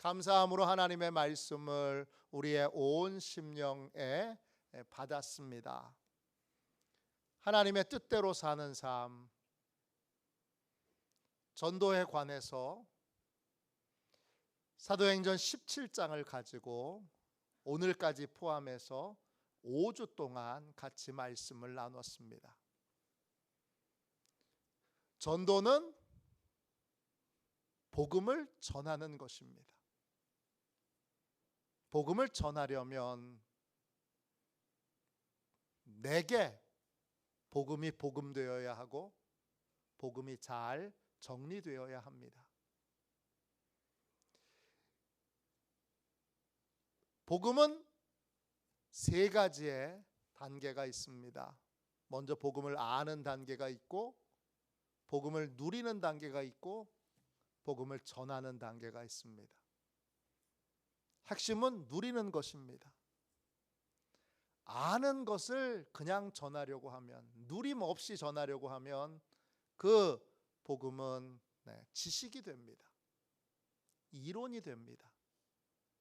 감사함으로 하나님의 말씀을 우리의 온 심령에 받았습니다. 하나님의 뜻대로 사는 삶, 전도에 관해서 사도행전 17장을 가지고 오늘까지 포함해서 5주 동안 같이 말씀을 나눴습니다. 전도는 복음을 전하는 것입니다. 복음을 전하려면 내게 복음이 복음되어야 하고 복음이 잘 정리되어야 합니다. 복음은 세 가지의 단계가 있습니다. 먼저 복음을 아는 단계가 있고, 복음을 누리는 단계가 있고, 복음을 전하는 단계가 있습니다. 핵심은 누리는 것입니다. 아는 것을 그냥 전하려고 하면, 누림 없이 전하려고 하면 그 복음은 지식이 됩니다. 이론이 됩니다.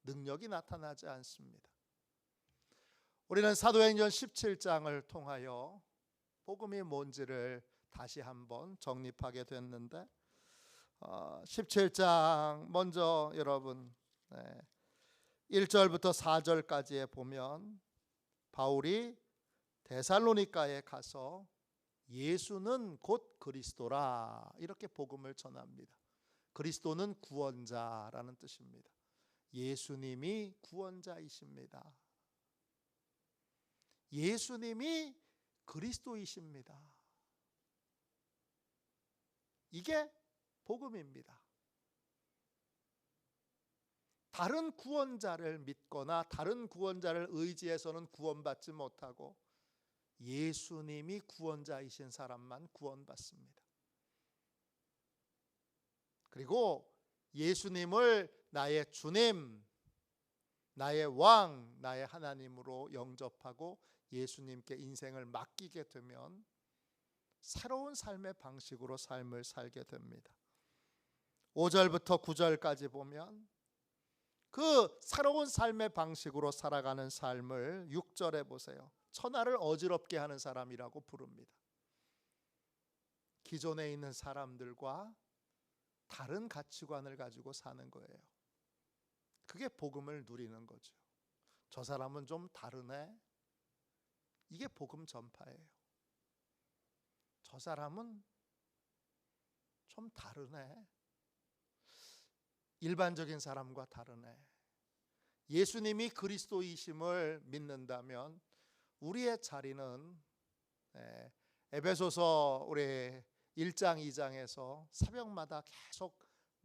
능력이 나타나지 않습니다. 우리는 사도행전 17장을 통하여 복음이 뭔지를 다시 한번 정립하게 됐는데, 17장 먼저 여러분 1절부터 4절까지에 보면 바울이 데살로니가에 가서 예수는 곧 그리스도라 이렇게 복음을 전합니다. 그리스도는 구원자라는 뜻입니다. 예수님이 구원자이십니다. 예수님이 그리스도이십니다. 이게 복음입니다. 다른 구원자를 믿거나 다른 구원자를 의지해서는 구원받지 못하고 예수님이 구원자이신 사람만 구원받습니다. 그리고 예수님을 나의 주님, 나의 왕, 나의 하나님으로 영접하고 예수님께 인생을 맡기게 되면 새로운 삶의 방식으로 삶을 살게 됩니다. 5절부터 9절까지 보면 그 새로운 삶의 방식으로 살아가는 삶을 6절에 보세요. 천하를 어지럽게 하는 사람이라고 부릅니다. 기존에 있는 사람들과 다른 가치관을 가지고 사는 거예요. 그게 복음을 누리는 거죠. 저 사람은 좀 다르네. 이게 복음 전파예요. 저 사람은 좀 다르네. 일반적인 사람과 다르네. 예수님이 그리스도이심을 믿는다면 우리의 자리는 에베소서 우리 1장 2장에서 새벽마다 계속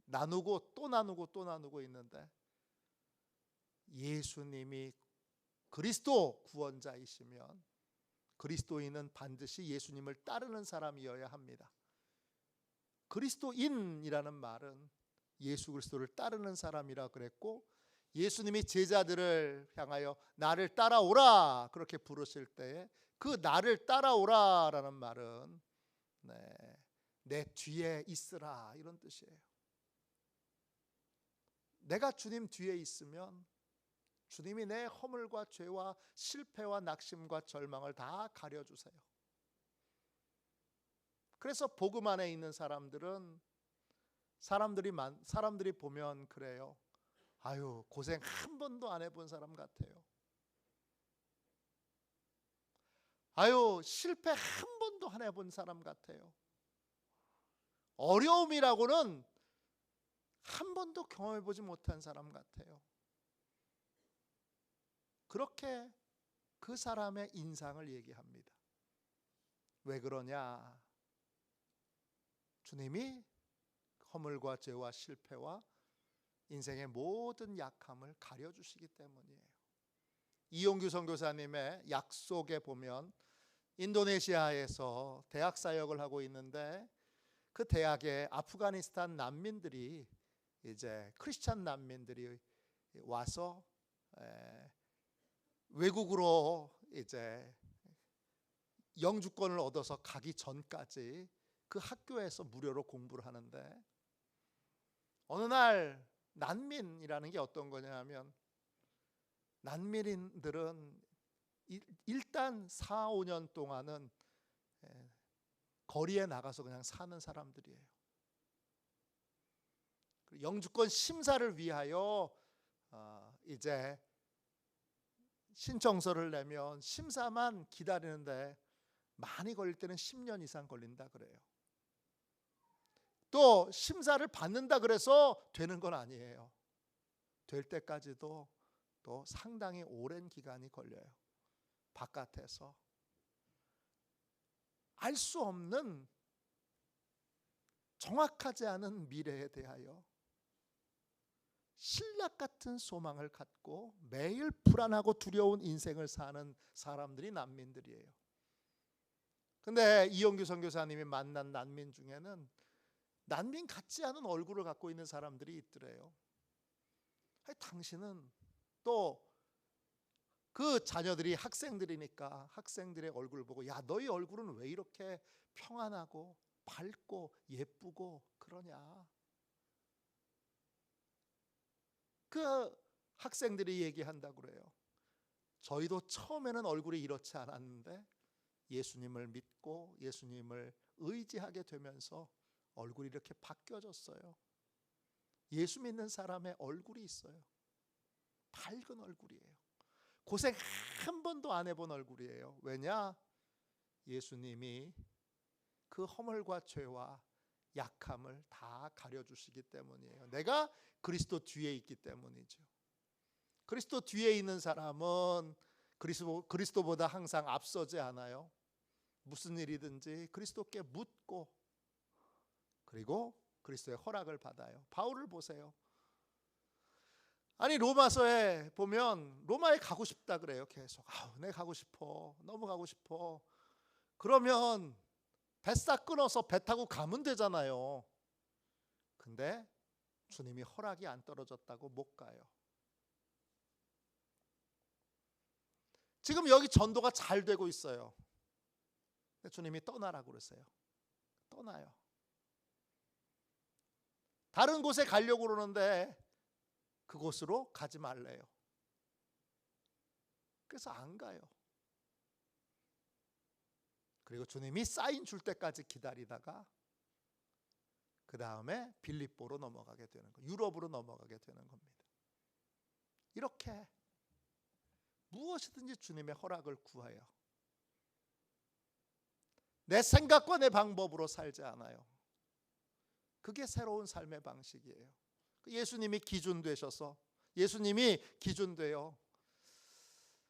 나누고 또 나누고 또 나누고 있는데 예수님이 그리스도 구원자이시면 그리스도인은 반드시 예수님을 따르는 사람이어야 합니다. 그리스도인이라는 말은 예수 그리스도를 따르는 사람이라 그랬고, 예수님이 제자들을 향하여 나를 따라오라 그렇게 부르실 때에 그 나를 따라오라라는 말은 내 뒤에 있으라 이런 뜻이에요. 내가 주님 뒤에 있으면 주님이 내 허물과 죄와 실패와 낙심과 절망을 다 가려주세요. 그래서 복음 안에 있는 사람들은 사람들이 보면 그래요. 아유, 고생 한 번도 안 해본 사람 같아요. 아유, 실패 한 번도 안 해본 사람 같아요. 어려움이라고는 한 번도 경험해보지 못한 사람 같아요. 그렇게 그 사람의 인상을 얘기합니다. 왜 그러냐? 주님이 허물과 죄와 실패와 인생의 모든 약함을 가려주시기 때문이에요. 이용규 선교사님의 약속에 보면 인도네시아에서 대학 사역을 하고 있는데 그 대학에 아프가니스탄 난민들이 이제 크리스찬 난민들이 와서 외국으로 이제 영주권을 얻어서 가기 전까지 그 학교에서 무료로 공부를 하는데 어느 날 난민이라는 게 어떤 거냐 하면, 난민들은 일단 4, 5년 동안은 거리에 나가서 그냥 사는 사람들이에요. 영주권 심사를 위하여 이제 신청서를 내면 심사만 기다리는데 많이 걸릴 때는 10년 이상 걸린다 그래요. 또 심사를 받는다 그래서 되는 건 아니에요. 될 때까지도 또 상당히 오랜 기간이 걸려요. 바깥에서 알 수 없는, 정확하지 않은 미래에 대하여 신락 같은 소망을 갖고 매일 불안하고 두려운 인생을 사는 사람들이 난민들이에요. 근데 이용규 선교사님이 만난 난민 중에는 난민 같지 않은 얼굴을 갖고 있는 사람들이 있더래요. 당신은, 또 그 자녀들이 학생들이니까 학생들의 얼굴을 보고, 야, 너희 얼굴은 왜 이렇게 평안하고 밝고 예쁘고 그러냐. 그 학생들이 얘기한다고 그래요. 저희도 처음에는 얼굴이 이렇지 않았는데 예수님을 믿고 예수님을 의지하게 되면서 얼굴이 이렇게 바뀌어졌어요. 예수 믿는 사람의 얼굴이 있어요. 밝은 얼굴이에요. 고생 한 번도 안 해본 얼굴이에요. 왜냐? 예수님이 그 허물과 죄와 약함을 다 가려주시기 때문이에요. 내가 그리스도 뒤에 있기 때문이죠. 그리스도 뒤에 있는 사람은 그리스도보다 항상 앞서지 않아요. 무슨 일이든지 그리스도께 묻고, 그리고 그리스도의 허락을 받아요. 바울을 보세요. 아니, 로마서에 보면 로마에 가고 싶다 그래요. 계속 내 가고 싶어, 너무 가고 싶어. 그러면 뱃삭 끊어서 배 타고 가면 되잖아요. 근데 주님이 허락이 안 떨어졌다고 못 가요. 지금 여기 전도가 잘 되고 있어요. 근데 주님이 떠나라고 그러세요. 떠나요. 다른 곳에 가려고 그러는데 그곳으로 가지 말래요. 그래서 안 가요. 그리고 주님이 사인 줄 때까지 기다리다가 그 다음에 빌립보로 넘어가게 되는 거예요. 유럽으로 넘어가게 되는 겁니다. 이렇게 무엇이든지 주님의 허락을 구해요. 내 생각과 내 방법으로 살지 않아요. 그게 새로운 삶의 방식이에요. 예수님이 기준 되셔서, 예수님이 기준 되어,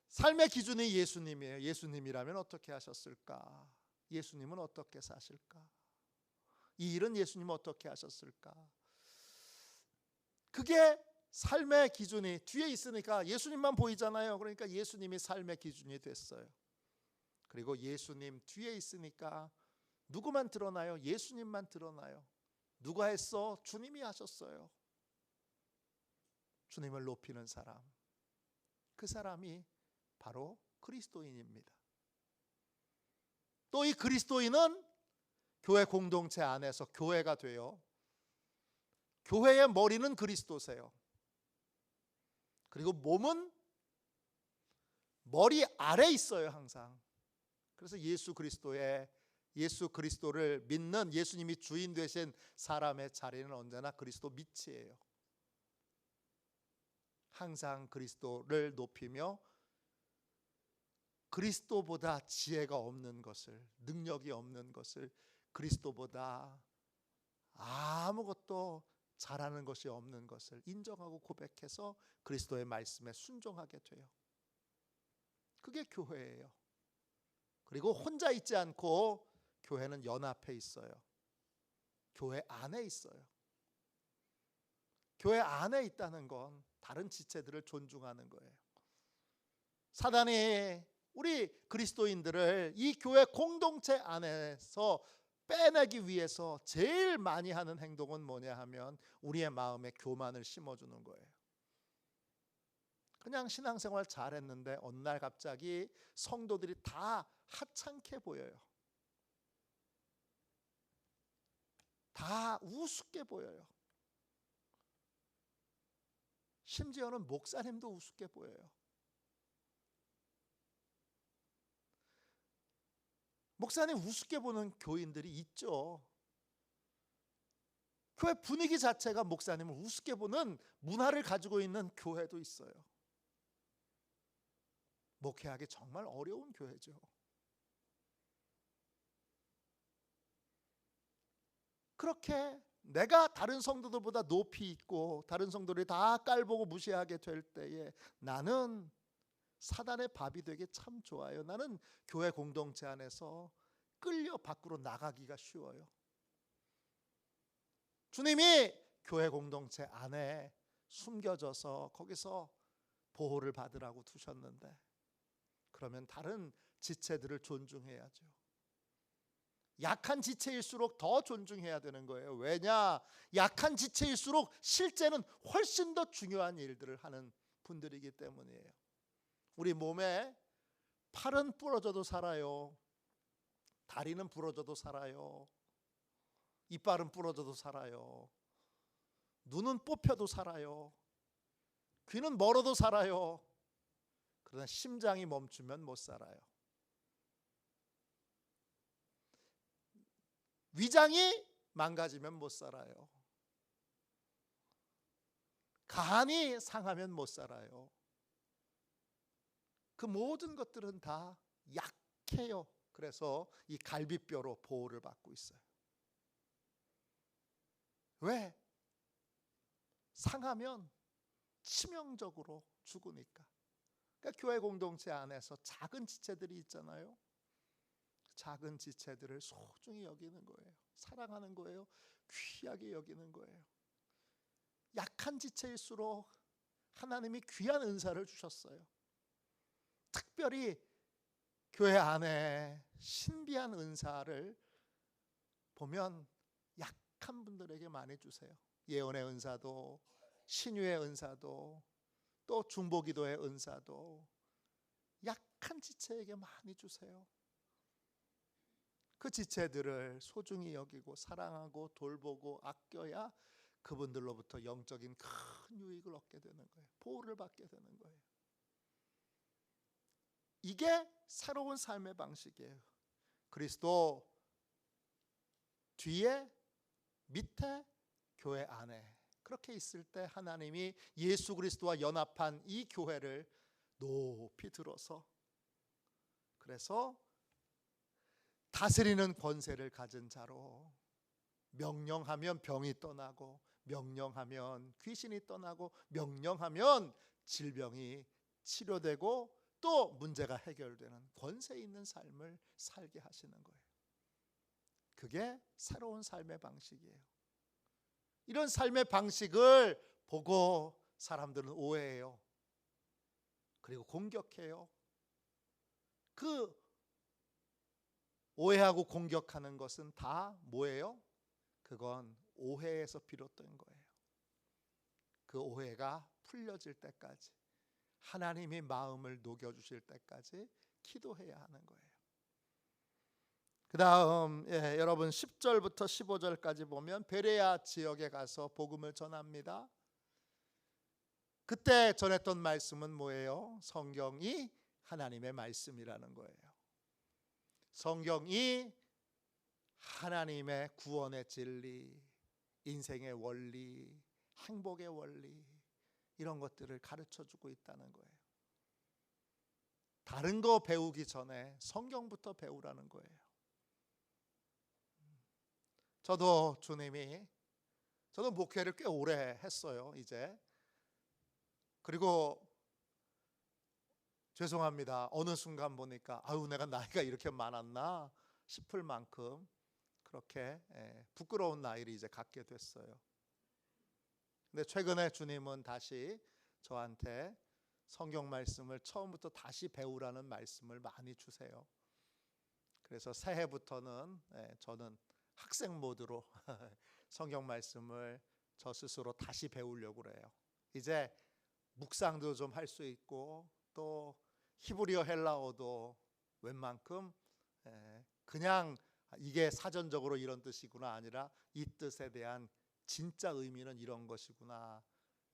삶의 기준이 예수님이에요. 예수님이라면 어떻게 하셨을까? 예수님은 어떻게 사실까? 이 일은 예수님은 어떻게 하셨을까? 그게 삶의 기준이 뒤에 있으니까 예수님만 보이잖아요. 그러니까 예수님이 삶의 기준이 됐어요. 그리고 예수님 뒤에 있으니까 누구만 드러나요? 예수님만 드러나요. 누가 했어? 주님이 하셨어요. 주님을 높이는 사람, 그 사람이 바로 그리스도인입니다. 또 이 그리스도인은 교회 공동체 안에서 교회가 돼요. 교회의 머리는 그리스도세요. 그리고 몸은 머리 아래 있어요, 항상. 그래서 예수 그리스도를 믿는, 예수님이 주인 되신 사람의 자리는 언제나 그리스도 밑이에요. 항상 그리스도를 높이며 그리스도보다 지혜가 없는 것을, 능력이 없는 것을, 그리스도보다 아무것도 잘하는 것이 없는 것을 인정하고 고백해서 그리스도의 말씀에 순종하게 돼요. 그게 교회예요. 그리고 혼자 있지 않고 교회는 연합해 있어요. 교회 안에 있어요. 교회 안에 있다는 건 다른 지체들을 존중하는 거예요. 사단이 우리 그리스도인들을 이 교회 공동체 안에서 빼내기 위해서 제일 많이 하는 행동은 뭐냐 하면 우리의 마음에 교만을 심어주는 거예요. 그냥 신앙생활 잘했는데 어느 날 갑자기 성도들이 다 하찮게 보여요. 다 우습게 보여요. 심지어는 목사님도 우습게 보여요. 목사님 우습게 보는 교인들이 있죠. 교회 분위기 자체가 목사님을 우습게 보는 문화를 가지고 있는 교회도 있어요. 목회하기 정말 어려운 교회죠. 그렇게 내가 다른 성도들보다 높이 있고 다른 성도들이 다 깔보고 무시하게 될 때에 나는 사단의 밥이 되기 참 좋아요. 나는 교회 공동체 안에서 끌려 밖으로 나가기가 쉬워요. 주님이 교회 공동체 안에 숨겨져서 거기서 보호를 받으라고 두셨는데, 그러면 다른 지체들을 존중해야죠. 약한 지체일수록 더 존중해야 되는 거예요. 왜냐? 약한 지체일수록 실제는 훨씬 더 중요한 일들을 하는 분들이기 때문이에요. 우리 몸에 팔은 부러져도 살아요. 다리는 부러져도 살아요. 이빨은 부러져도 살아요. 눈은 뽑혀도 살아요. 귀는 멀어도 살아요. 그러나 심장이 멈추면 못 살아요. 위장이 망가지면 못 살아요. 간이 상하면 못 살아요. 그 모든 것들은 다 약해요. 그래서 이 갈비뼈로 보호를 받고 있어요. 왜? 상하면 치명적으로 죽으니까. 그러니까 교회 공동체 안에서 작은 지체들이 있잖아요. 작은 지체들을 소중히 여기는 거예요. 사랑하는 거예요. 귀하게 여기는 거예요. 약한 지체일수록 하나님이 귀한 은사를 주셨어요. 특별히 교회 안에 신비한 은사를 보면 약한 분들에게 많이 주세요. 예언의 은사도, 신유의 은사도, 또 중보기도의 은사도 약한 지체에게 많이 주세요. 그 지체들을 소중히 여기고 사랑하고 돌보고 아껴야 그분들로부터 영적인 큰 유익을 얻게 되는 거예요. 보호를 받게 되는 거예요. 이게 새로운 삶의 방식이에요. 그리스도 뒤에, 밑에, 교회 안에 그렇게 있을 때 하나님이 예수 그리스도와 연합한 이 교회를 높이 들어서, 그래서 다스리는 권세를 가진 자로, 명령하면 병이 떠나고, 명령하면 귀신이 떠나고, 명령하면 질병이 치료되고 또 문제가 해결되는 권세 있는 삶을 살게 하시는 거예요. 그게 새로운 삶의 방식이에요. 이런 삶의 방식을 보고 사람들은 오해해요. 그리고 공격해요. 그 오해하고 공격하는 것은 다 뭐예요? 그건 오해에서 비롯된 거예요. 그 오해가 풀려질 때까지, 하나님이 마음을 녹여주실 때까지 기도해야 하는 거예요. 그 다음 여러분 10절부터 15절까지 보면 베레아 지역에 가서 복음을 전합니다. 그때 전했던 말씀은 뭐예요? 성경이 하나님의 말씀이라는 거예요. 성경이 하나님의 구원의 진리, 인생의 원리, 행복의 원리, 이런 것들을 가르쳐주고 있다는 거예요. 다른 거 배우기 전에 성경부터 배우라는 거예요. 저도 목회를 꽤 오래 했어요, 이제. 그리고 죄송합니다. 어느 순간 보니까 내가 나이가 이렇게 많았나 싶을 만큼 그렇게 부끄러운 나이를 이제 갖게 됐어요. 근데 최근에 주님은 다시 저한테 성경 말씀을 처음부터 다시 배우라는 말씀을 많이 주세요. 그래서 새해부터는 저는 학생 모드로 성경 말씀을 저 스스로 다시 배우려고 그래요. 이제 묵상도 좀 할 수 있고, 또 히브리어 헬라어도 웬만큼 그냥 이게 사전적으로 이런 뜻이구나 아니라 이 뜻에 대한 진짜 의미는 이런 것이구나,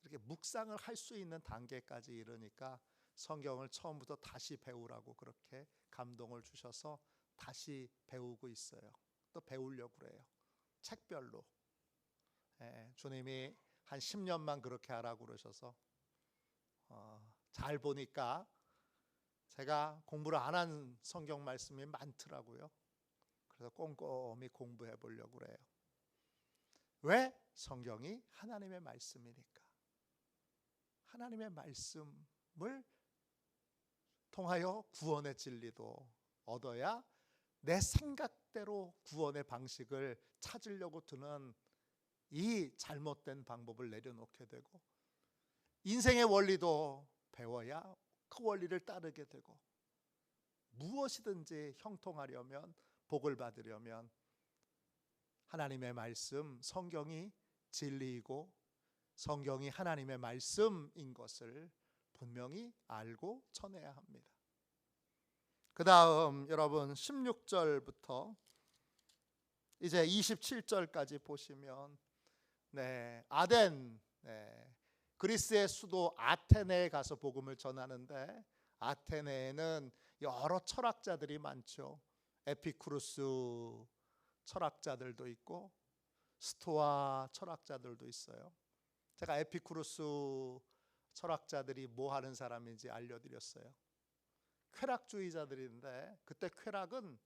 이렇게 묵상을 할 수 있는 단계까지 이르니까 성경을 처음부터 다시 배우라고 그렇게 감동을 주셔서 다시 배우고 있어요. 또 배우려고 그래요. 책별로. 주님이 한 10년만 그렇게 하라고 그러셔서 잘 보니까 제가 공부를 안 한 성경 말씀이 많더라고요. 그래서 꼼꼼히 공부해 보려고 그래요. 왜? 성경이 하나님의 말씀이니까. 하나님의 말씀을 통하여 구원의 진리도 얻어야 내 생각대로 구원의 방식을 찾으려고 드는 이 잘못된 방법을 내려놓게 되고, 인생의 원리도 배워야 그 원리를 따르게 되고, 무엇이든지 형통하려면, 복을 받으려면 하나님의 말씀, 성경이 진리이고 성경이 하나님의 말씀인 것을 분명히 알고 전해야 합니다. 그 다음 여러분 16절부터 이제 27절까지 보시면 아덴, 그리스의 수도 아테네에 가서 복음을 전하는데, 아테네에는 여러 철학자들이 많죠. 에피쿠루스 철학자들도 있고 스토아 철학자들도 있어요. 제가 에피쿠루스 철학자들이 뭐 하는 사람인지 알려드렸어요. 쾌락주의자들인데, 그때 쾌락은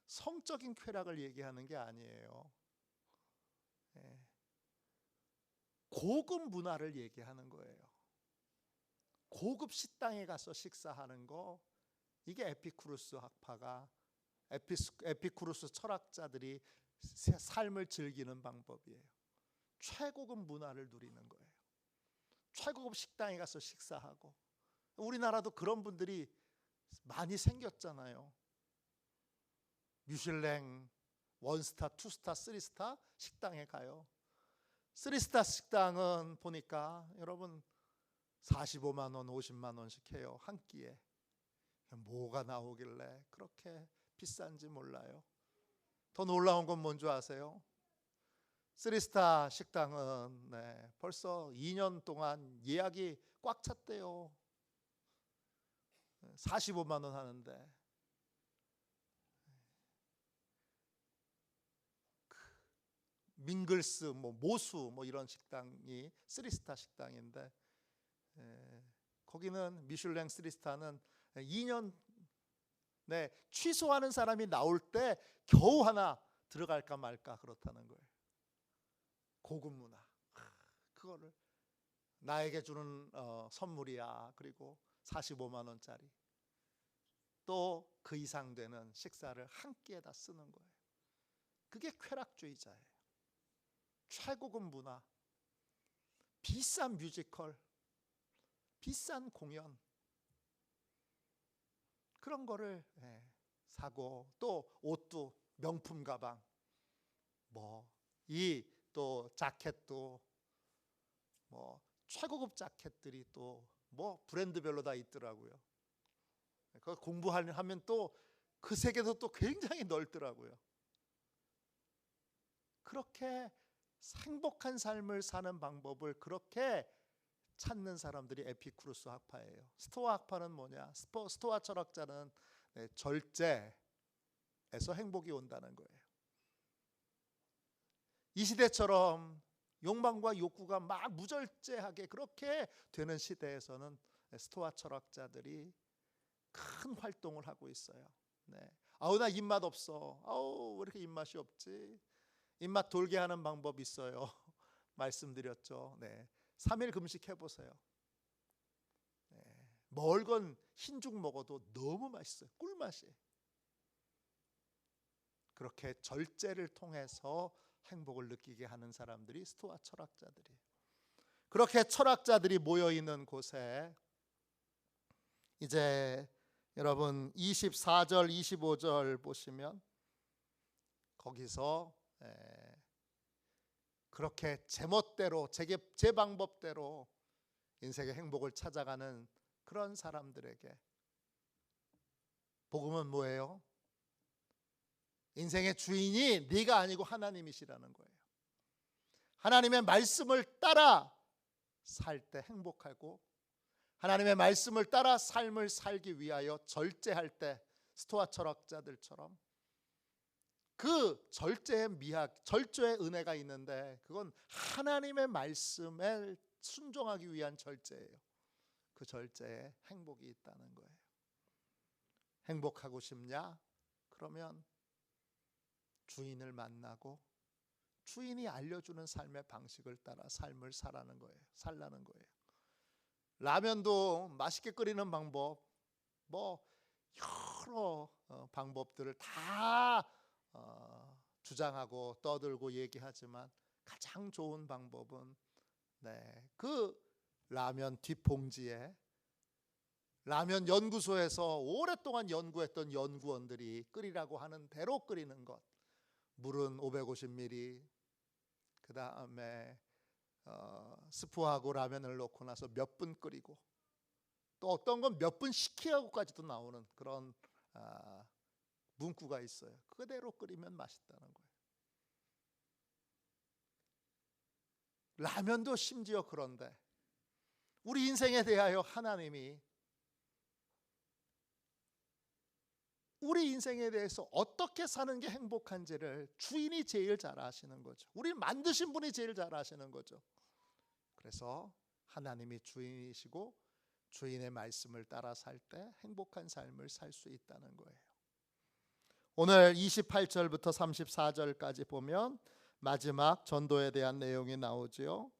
성적인 쾌락을 얘기하는 게 아니에요. 고급 문화를 얘기하는 거예요. 고급 식당에 가서 식사하는 거, 이게 에피쿠루스 학파가, 에피쿠루스 철학자들이 삶을 즐기는 방법이에요. 최고급 문화를 누리는 거예요. 최고급 식당에 가서 식사하고, 우리나라도 그런 분들이 많이 생겼잖아요. 미슐랭 1스타, 2스타, 3스타 식당에 가요. 3스타 식당은 보니까 여러분 45만 원, 50만 원씩 해요. 한 끼에. 뭐가 나오길래 그렇게 비싼지 몰라요. 더 놀라운 건 뭔지 아세요? 3스타 식당은 벌써 2년 동안 예약이 꽉 찼대요. 45만 원 하는데, 밍글스, 모수 이런 식당이 3스타 식당인데, 거기는 미슐랭 3스타는 2년 취소하는 사람이 나올 때 겨우 하나 들어갈까 말까 그렇다는 거예요. 고급 문화, 그거를 나에게 주는 선물이야. 그리고 45만 원짜리, 또 그 이상 되는 식사를 한 끼에다 쓰는 거예요. 그게 쾌락주의자예요. 최고급 문화, 비싼 뮤지컬, 비싼 공연, 그런 거를 사고, 또 옷도 명품 가방, 또 자켓도 최고급 자켓들이 또 브랜드별로 다 있더라고요. 그 공부하면 또 그 세계도 또 굉장히 넓더라고요. 그렇게 행복한 삶을 사는 방법을 그렇게 찾는 사람들이 에피쿠루스 학파예요. 스토아 학파는 뭐냐? 스토아 철학자는 절제에서 행복이 온다는 거예요. 이 시대처럼 욕망과 욕구가 막 무절제하게 그렇게 되는 시대에서는 스토아 철학자들이 큰 활동을 하고 있어요. 아우 나 입맛 없어. 아우 왜 이렇게 입맛이 없지? 입맛 돌게 하는 방법 있어요. 말씀드렸죠. 3일 금식 해보세요. 멀건 흰죽 먹어도 너무 맛있어요. 꿀맛이. 그렇게 절제를 통해서 행복을 느끼게 하는 사람들이 스토아 철학자들이에요. 그렇게 철학자들이 모여있는 곳에 이제 여러분 24절 25절 보시면, 거기서 그렇게 제멋대로 제 방법대로 인생의 행복을 찾아가는 그런 사람들에게 복음은 뭐예요? 인생의 주인이 네가 아니고 하나님이시라는 거예요. 하나님의 말씀을 따라 살 때 행복하고 하나님의 말씀을 따라 삶을 살기 위하여 절제할 때 스토아 철학자들처럼 그 절제의 미학, 절제의 은혜가 있는데 그건 하나님의 말씀에 순종하기 위한 절제예요. 그 절제에 행복이 있다는 거예요. 행복하고 싶냐? 그러면 주인을 만나고 주인이 알려주는 삶의 방식을 따라 삶을 살라는 거예요. 라면도 맛있게 끓이는 방법, 여러 방법들을 다 주장하고 떠들고 얘기하지만 가장 좋은 방법은 그 라면 뒷봉지에 라면 연구소에서 오랫동안 연구했던 연구원들이 끓이라고 하는 대로 끓이는 것. 물은 550ml, 그 다음에 스프하고 라면을 넣고 나서 몇 분 끓이고 또 어떤 건 몇 분 식히하고까지도 나오는 그런 문구가 있어요. 그대로 끓이면 맛있다는 거예요. 라면도 심지어 그런데 우리 인생에 대하여 하나님이 우리 인생에 대해서 어떻게 사는 게 행복한지를 주인이 제일 잘 아시는 거죠. 우리를 만드신 분이 제일 잘 아시는 거죠. 그래서 하나님이 주인이시고 주인의 말씀을 따라 살 때 행복한 삶을 살 수 있다는 거예요. 오늘 28절부터 34절까지 보면 마지막 전도에 대한 내용이 나오지요.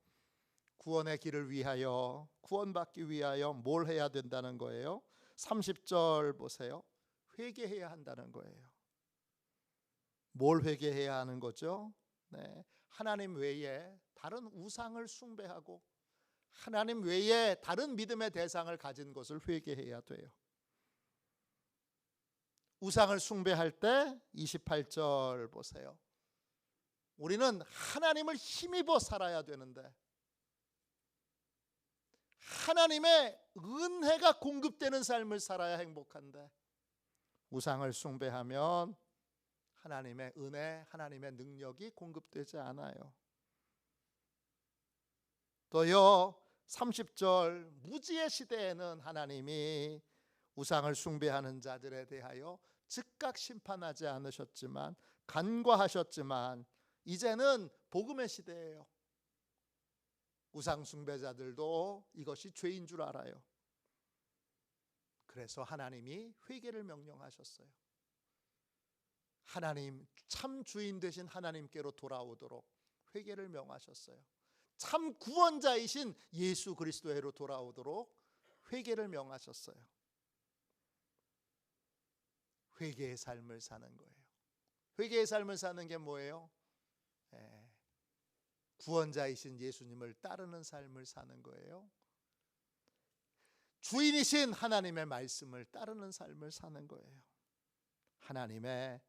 구원의 길을 위하여, 구원받기 위하여 뭘 해야 된다는 거예요? 30절 보세요. 회개해야 한다는 거예요. 뭘 회개해야 하는 거죠? 하나님 외에 다른 우상을 숭배하고 하나님 외에 다른 믿음의 대상을 가진 것을 회개해야 돼요. 우상을 숭배할 때 28절 보세요. 우리는 하나님을 힘입어 살아야 되는데 하나님의 은혜가 공급되는 삶을 살아야 행복한데 우상을 숭배하면 하나님의 은혜, 하나님의 능력이 공급되지 않아요. 또요 30절 무지의 시대에는 하나님이 우상을 숭배하는 자들에 대하여 즉각 심판하지 않으셨지만 간과하셨지만 이제는 복음의 시대예요. 우상 숭배자들도 이것이 죄인 줄 알아요. 그래서 하나님이 회개를 명령하셨어요. 하나님 참 주인 되신 하나님께로 돌아오도록 회개를 명하셨어요. 참 구원자이신 예수 그리스도로 돌아오도록 회개를 명하셨어요. 회개의 삶을 사는 거예요. 회개의 삶을 사는 게 뭐예요? 구원자이신 예수님을 따르는 삶을 사는 거예요. 주인이신 하나님의 말씀을 따르는 삶을 사는 거예요. 하나님의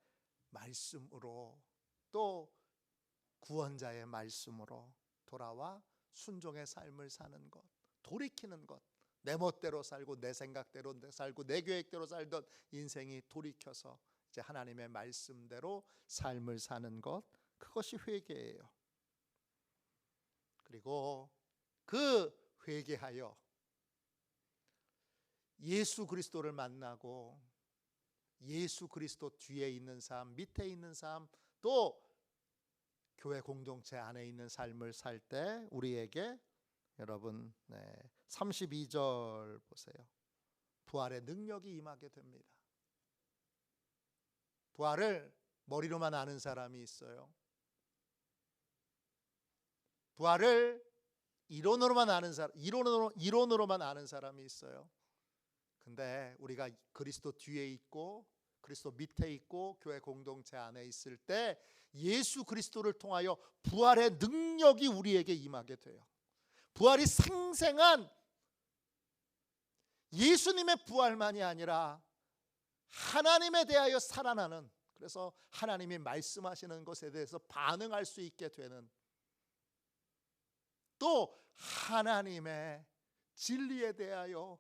말씀으로 또 구원자의 말씀으로 돌아와 순종의 삶을 사는 것, 돌이키는 것. 내 멋대로 살고 내 생각대로 살고 내 계획대로 살던 인생이 돌이켜서 이제 하나님의 말씀대로 삶을 사는 것, 그것이 회개예요. 그리고 그 회개하여 예수 그리스도를 만나고 예수 그리스도 뒤에 있는 삶, 밑에 있는 삶, 또 교회 공동체 안에 있는 삶을 살 때 우리에게 여러분 32절 보세요. 부활의 능력이 임하게 됩니다. 부활을 머리로만 아는 사람이 있어요. 부활을 이론으로만 아는 사람이 있어요. 근데 우리가 그리스도 뒤에 있고 그리스도 밑에 있고 교회 공동체 안에 있을 때 예수 그리스도를 통하여 부활의 능력이 우리에게 임하게 돼요. 부활이 생생한 예수님의 부활만이 아니라 하나님에 대하여 살아나는, 그래서 하나님이 말씀하시는 것에 대해서 반응할 수 있게 되는, 또 하나님의 진리에 대하여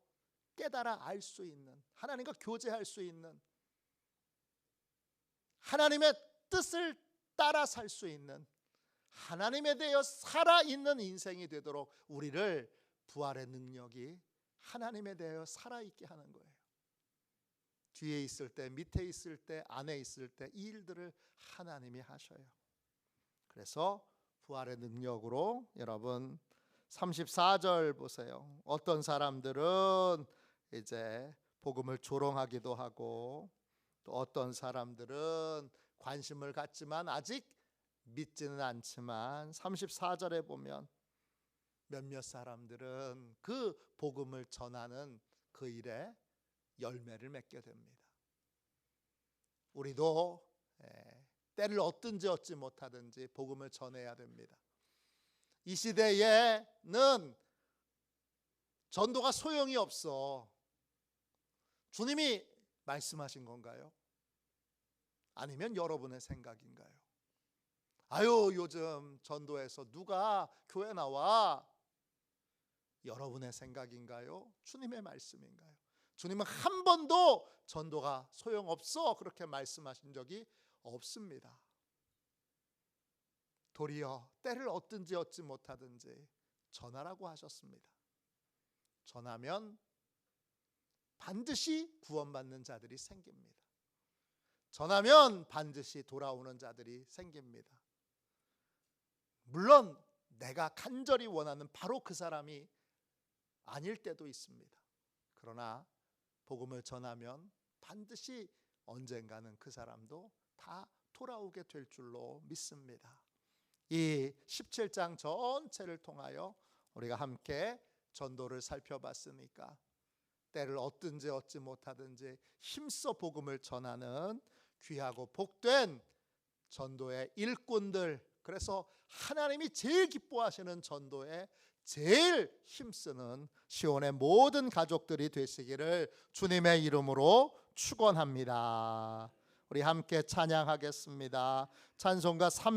깨달아 알 수 있는, 하나님과 교제할 수 있는, 하나님의 뜻을 따라 살 수 있는, 하나님에 대하여 살아있는 인생이 되도록 우리를 부활의 능력이 하나님에 대하여 살아있게 하는 거예요. 뒤에 있을 때, 밑에 있을 때, 안에 있을 때 이 일들을 하나님이 하셔요. 그래서 부활의 능력으로 여러분 34절 보세요. 어떤 사람들은 이제 복음을 조롱하기도 하고, 또 어떤 사람들은 관심을 갖지만 아직 믿지는 않지만 34절에 보면 몇몇 사람들은 그 복음을 전하는 그 일에 열매를 맺게 됩니다. 우리도 때를 얻든지 얻지 못하든지 복음을 전해야 됩니다. 이 시대에는 전도가 소용이 없어. 주님이 말씀하신 건가요? 아니면 여러분의 생각인가요? 아유, 요즘 전도해서 누가 교회 나와? 여러분의 생각인가요? 주님의 말씀인가요? 주님은 한 번도 전도가 소용없어 그렇게 말씀하신 적이 없습니다. 도리어 때를 얻든지 얻지 못하든지 전하라고 하셨습니다. 전하면 반드시 구원받는 자들이 생깁니다. 전하면 반드시 돌아오는 자들이 생깁니다. 물론 내가 간절히 원하는 바로 그 사람이 아닐 때도 있습니다. 그러나 복음을 전하면 반드시 언젠가는 그 사람도 다 돌아오게 될 줄로 믿습니다. 이 17장 전체를 통하여 우리가 함께 전도를 살펴봤으니까 때를 얻든지 얻지 못하든지 힘써 복음을 전하는 귀하고 복된 전도의 일꾼들, 그래서 하나님이 제일 기뻐하시는 전도에 제일 힘쓰는 시온의 모든 가족들이 되시기를 주님의 이름으로 축원합니다. 우리 함께 찬양하겠습니다. 찬송가